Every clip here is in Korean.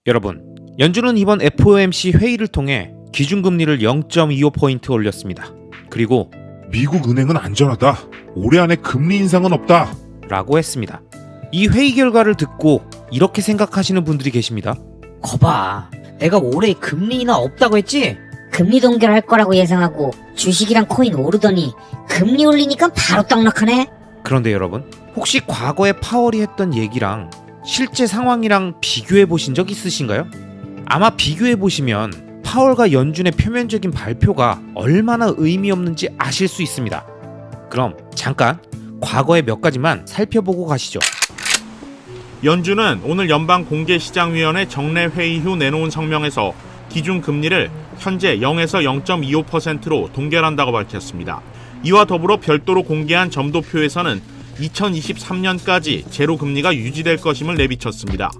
여러분, 연준은 이번 FOMC 회의를 통해 기준금리를 0.25포인트 올렸습니다. 그리고 미국 은행은 안전하다. 올해 안에 금리 인상은 없다. 라고 했습니다. 이 회의 결과를 듣고 이렇게 생각하시는 분들이 계십니다. 거봐, 내가 올해 금리 인하 없다고 했지? 금리 동결할 거라고 예상하고 주식이랑 코인 오르더니 금리 올리니까 바로 떡락하네. 그런데 여러분, 혹시 과거에 파월이 했던 얘기랑 실제 상황이랑 비교해 보신 적 있으신가요? 아마 비교해 보시면 파월과 연준의 표면적인 발표가 얼마나 의미 없는지 아실 수 있습니다. 그럼 잠깐 과거의 몇 가지만 살펴보고 가시죠. 연준은 오늘 연방공개시장위원회 정례 회의 후 내놓은 성명에서 기준금리를 현재 0에서 0.25%로 동결한다고 밝혔습니다. 이와 더불어 별도로 공개한 점도표에서는 2023년까지 제로 금리가 유지될 것임을 내비쳤습니다.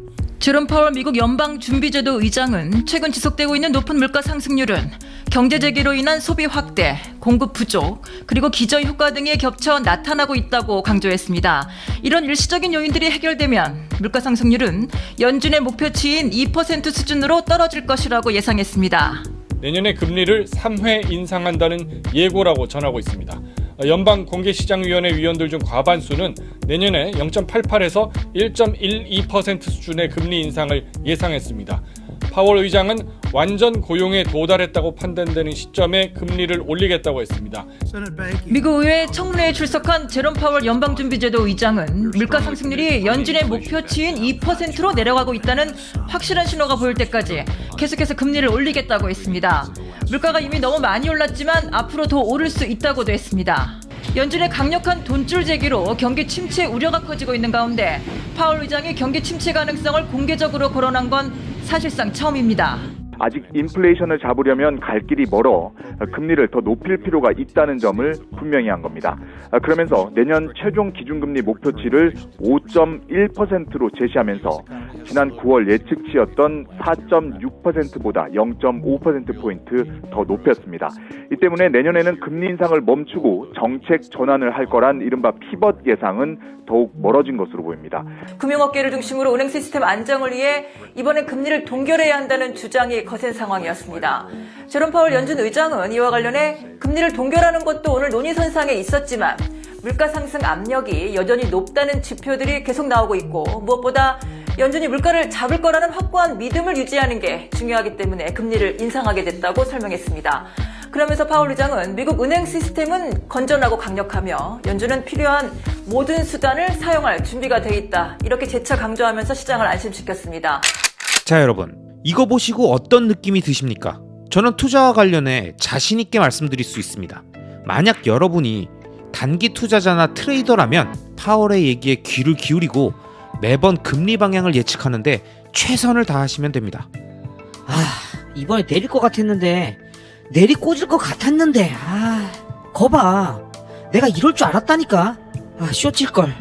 제롬 파월 미국 연방준비제도 의장은 최근 지속되고 있는 높은 물가 상승률은 경제 재개로 인한 소비 확대, 공급 부족, 그리고 기저 효과 등에 겹쳐 나타나고 있다고 강조했습니다. 이런 일시적인 요인들이 해결되면 물가 상승률은 연준의 목표치인 2% 수준으로 떨어질 것이라고 예상했습니다. 내년에 금리를 3회 인상한다는 예고라고 전하고 있습니다. 연방공개시장위원회 위원들 중 과반수는 내년에 0.88에서 1.12% 수준의 금리 인상을 예상했습니다. 파월 의장은 완전 고용에 도달했다고 판단되는 시점에 금리를 올리겠다고 했습니다. 미국 의회 청문회에 출석한 제롬 파월 연방준비제도 의장은 물가 상승률이 연준의 목표치인 2%로 내려가고 있다는 확실한 신호가 보일 때까지 계속해서 금리를 올리겠다고 했습니다. 물가가 이미 너무 많이 올랐지만 앞으로 더 오를 수 있다고도 했습니다. 연준의 강력한 돈줄 제기로 경기 침체 우려가 커지고 있는 가운데 파월 의장이 경기 침체 가능성을 공개적으로 거론한 건 사실상 처음입니다. 아직 인플레이션을 잡으려면 갈 길이 멀어 금리를 더 높일 필요가 있다는 점을 분명히 한 겁니다. 그러면서 내년 최종 기준금리 목표치를 5.1%로 제시하면서 지난 9월 예측치였던 4.6%보다 0.5%포인트 더 높였습니다. 이 때문에 내년에는 금리 인상을 멈추고 정책 전환을 할 거란 이른바 피벗 예상은 더욱 멀어진 것으로 보입니다. 금융업계를 중심으로 은행 시스템 안정을 위해 이번엔 금리를 동결해야 한다는 주장이 거센 상황이었습니다. 제롬 파월 연준 의장은 이와 관련해 금리를 동결하는 것도 오늘 논의선상에 있었지만 물가 상승 압력이 여전히 높다는 지표들이 계속 나오고 있고 무엇보다 연준이 물가를 잡을 거라는 확고한 믿음을 유지하는 게 중요하기 때문에 금리를 인상하게 됐다고 설명했습니다. 그러면서 파월 의장은 미국 은행 시스템은 건전하고 강력하며 연준은 필요한 모든 수단을 사용할 준비가 돼 있다. 이렇게 재차 강조하면서 시장을 안심시켰습니다. 자, 여러분, 이거 보시고 어떤 느낌이 드십니까? 저는 투자와 관련해 자신 있게 말씀드릴 수 있습니다. 만약 여러분이 단기 투자자나 트레이더라면 파월의 얘기에 귀를 기울이고 매번 금리 방향을 예측하는데 최선을 다하시면 됩니다. 이번에 내릴 것 같았는데 내리 꽂을 것 같았는데 거봐, 내가 이럴 줄 알았다니까. 쇼 칠걸.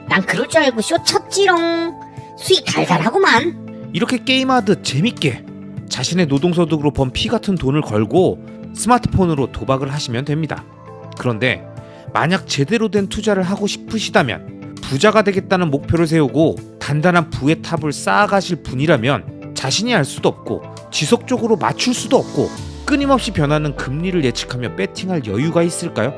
난 그럴 줄 알고 쇼 쳤지롱. 수익 달달하구만. 이렇게 게임하듯 재밌게 자신의 노동소득으로 번 피 같은 돈을 걸고 스마트폰으로 도박을 하시면 됩니다. 그런데 만약 제대로 된 투자를 하고 싶으시다면, 부자가 되겠다는 목표를 세우고 단단한 부의 탑을 쌓아가실 분이라면 자신이 알 수도 없고 지속적으로 맞출 수도 없고 끊임없이 변하는 금리를 예측하며 배팅할 여유가 있을까요?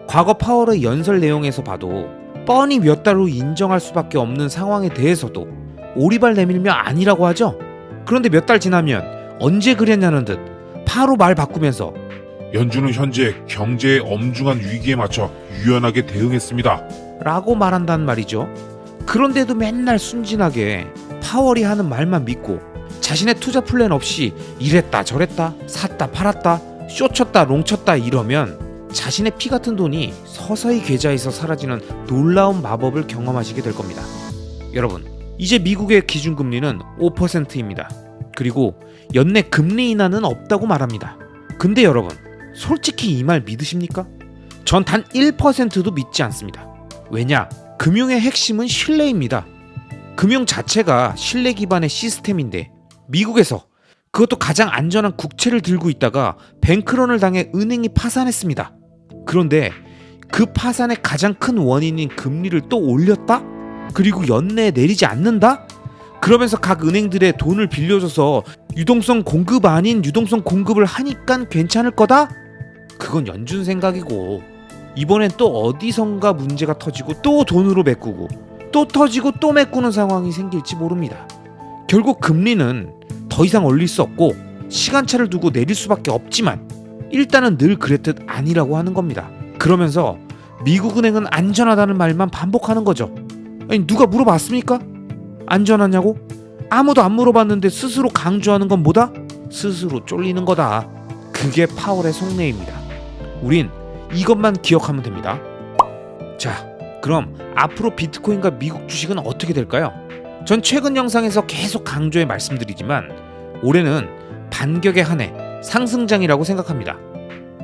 과거 파월의 연설 내용에서 봐도 뻔히 몇 달 후 인정할 수밖에 없는 상황에 대해서도 오리발 내밀며 아니라고 하죠. 그런데 몇 달 지나면 언제 그랬냐는 듯 바로 말 바꾸면서 연준은 현재 경제의 엄중한 위기에 맞춰 유연하게 대응했습니다. 라고 말한단 말이죠. 그런데도 맨날 순진하게 파월이 하는 말만 믿고 자신의 투자 플랜 없이 이랬다 저랬다 샀다 팔았다 쇼쳤다 롱쳤다 이러면 자신의 피 같은 돈이 서서히 계좌에서 사라지는 놀라운 마법을 경험하시게 될 겁니다. 여러분, 이제 미국의 기준금리는 5%입니다. 그리고 연내 금리 인하는 없다고 말합니다. 근데 여러분, 솔직히 이 말 믿으십니까? 전 단 1%도 믿지 않습니다. 왜냐? 금융의 핵심은 신뢰입니다. 금융 자체가 신뢰 기반의 시스템인데 미국에서 그것도 가장 안전한 국채를 들고 있다가 뱅크런을 당해 은행이 파산했습니다. 그런데 그 파산의 가장 큰 원인인 금리를 또 올렸다? 그리고 연내에 내리지 않는다? 그러면서 각 은행들의 돈을 빌려줘서 유동성 공급 아닌 유동성 공급을 하니까 괜찮을 거다? 그건 연준 생각이고, 이번엔 또 어디선가 문제가 터지고 또 돈으로 메꾸고 또 터지고 또 메꾸는 상황이 생길지 모릅니다. 결국 금리는 더 이상 올릴 수 없고 시간차를 두고 내릴 수밖에 없지만 일단은 늘 그랬듯 아니라고 하는 겁니다. 그러면서 미국은행은 안전하다는 말만 반복하는 거죠. 아니, 누가 물어봤습니까? 안전하냐고? 아무도 안 물어봤는데 스스로 강조하는 건 뭐다? 스스로 쫄리는 거다. 그게 파월의 속내입니다. 우린 이것만 기억하면 됩니다. 자, 그럼 앞으로 비트코인과 미국 주식은 어떻게 될까요? 전 최근 영상에서 계속 강조해 말씀드리지만 올해는 반격의 한 해, 상승장이라고 생각합니다.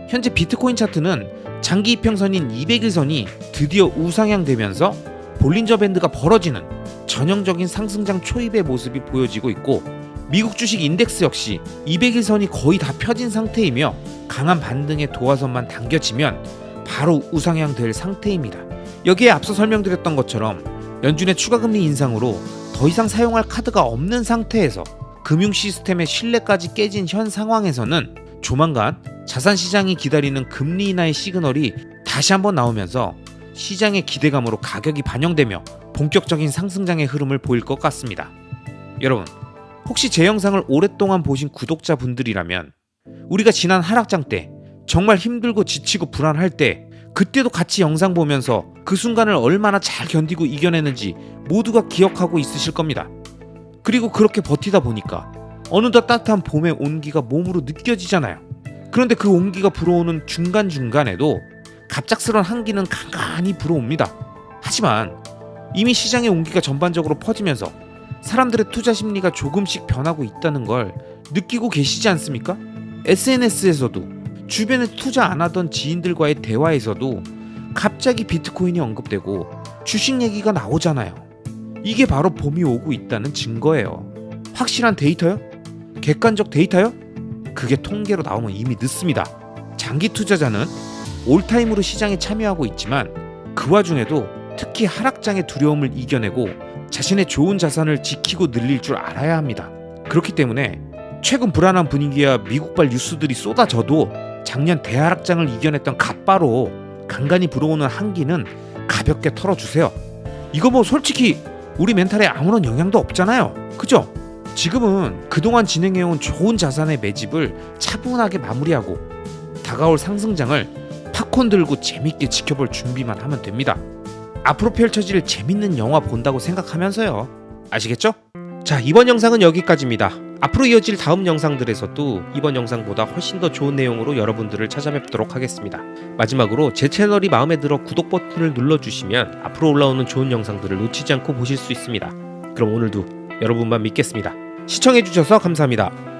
현재 비트코인 차트는 장기 이평선인 200일선이 드디어 우상향되면서 볼린저 밴드가 벌어지는 전형적인 상승장 초입의 모습이 보여지고 있고, 미국 주식 인덱스 역시 200일선이 거의 다 펴진 상태이며 강한 반등의 도화선만 당겨지면 바로 우상향될 상태입니다. 여기에 앞서 설명드렸던 것처럼 연준의 추가금리 인상으로 더 이상 사용할 카드가 없는 상태에서 금융 시스템의 신뢰까지 깨진 현 상황에서는 조만간 자산시장이 기다리는 금리 인하의 시그널이 다시 한번 나오면서 시장의 기대감으로 가격이 반영되며 본격적인 상승장의 흐름을 보일 것 같습니다. 여러분, 혹시 제 영상을 오랫동안 보신 구독자분들이라면 우리가 지난 하락장 때 정말 힘들고 지치고 불안할 때 그때도 같이 영상 보면서 그 순간을 얼마나 잘 견디고 이겨내는지 모두가 기억하고 있으실 겁니다. 그리고 그렇게 버티다 보니까 어느덧 따뜻한 봄의 온기가 몸으로 느껴지잖아요. 그런데 그 온기가 불어오는 중간중간에도 갑작스런 한기는 간간히 불어옵니다. 하지만 이미 시장의 온기가 전반적으로 퍼지면서 사람들의 투자 심리가 조금씩 변하고 있다는 걸 느끼고 계시지 않습니까? SNS에서도 주변에 투자 안 하던 지인들과의 대화에서도 갑자기 비트코인이 언급되고 주식 얘기가 나오잖아요. 이게 바로 봄이 오고 있다는 증거예요. 확실한 데이터요? 객관적 데이터요? 그게 통계로 나오면 이미 늦습니다. 장기 투자자는 올타임으로 시장에 참여하고 있지만 그 와중에도 특히 하락장의 두려움을 이겨내고 자신의 좋은 자산을 지키고 늘릴 줄 알아야 합니다. 그렇기 때문에 최근 불안한 분위기와 미국발 뉴스들이 쏟아져도 작년 대하락장을 이겨냈던 갓바로 간간히 불어오는 한기는 가볍게 털어주세요. 이거 뭐 솔직히 우리 멘탈에 아무런 영향도 없잖아요. 그죠? 지금은 그동안 진행해온 좋은 자산의 매집을 차분하게 마무리하고 다가올 상승장을 팝콘 들고 재밌게 지켜볼 준비만 하면 됩니다. 앞으로 펼쳐질 재밌는 영화 본다고 생각하면서요. 아시겠죠? 자, 이번 영상은 여기까지입니다. 앞으로 이어질 다음 영상들에서도 이번 영상보다 훨씬 더 좋은 내용으로 여러분들을 찾아뵙도록 하겠습니다. 마지막으로 제 채널이 마음에 들어 구독 버튼을 눌러주시면 앞으로 올라오는 좋은 영상들을 놓치지 않고 보실 수 있습니다. 그럼 오늘도 여러분만 믿겠습니다. 시청해주셔서 감사합니다.